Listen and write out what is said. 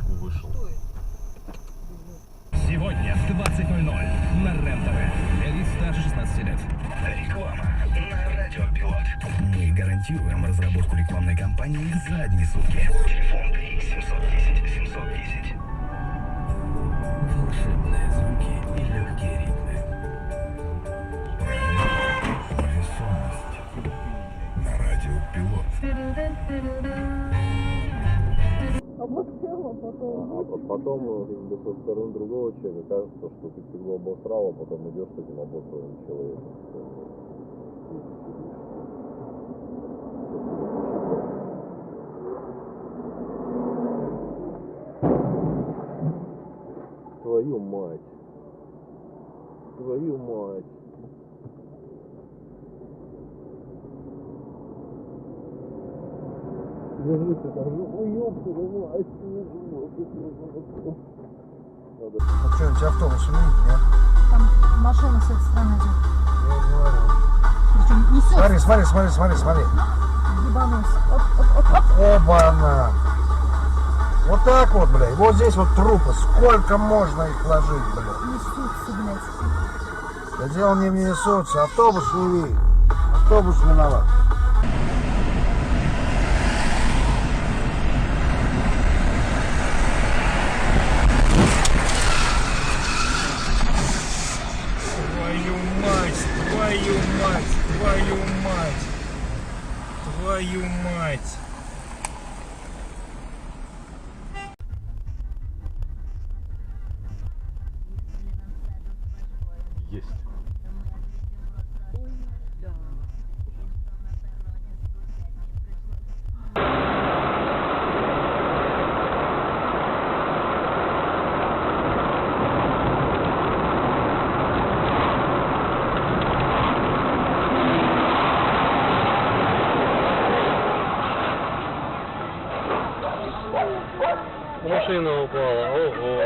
речку вышел. Сегодня в 20:00 на РЕН-ТВ. Для лиц старше 16 лет. Реклама на Радиопилот. Мы гарантируем разработку рекламной кампании за одни сутки. Телефон 3 710 710. Волшебные звуки и легкие ритмы. Весомость на Радиопилот. Потом со стороны другого человека кажется, что ты его обосрал, а потом идешь с этим обосранным человеком. Твою мать. Твою мать. Держи ты там, ёпта, мать. А что, у тебя автобус умеет, нет? Там машина с этой стороны идет. Я и говорю. Причем несет. Смотри. Ебанулся. Оп. Оба-на. Вот так вот, блядь. Вот здесь вот трупы. Сколько можно их ложить, блядь? Несутся, блядь. Да дело не несутся. Автобус не видит. Автобус виноват. Твою мать! Есть. Машина упала, ого.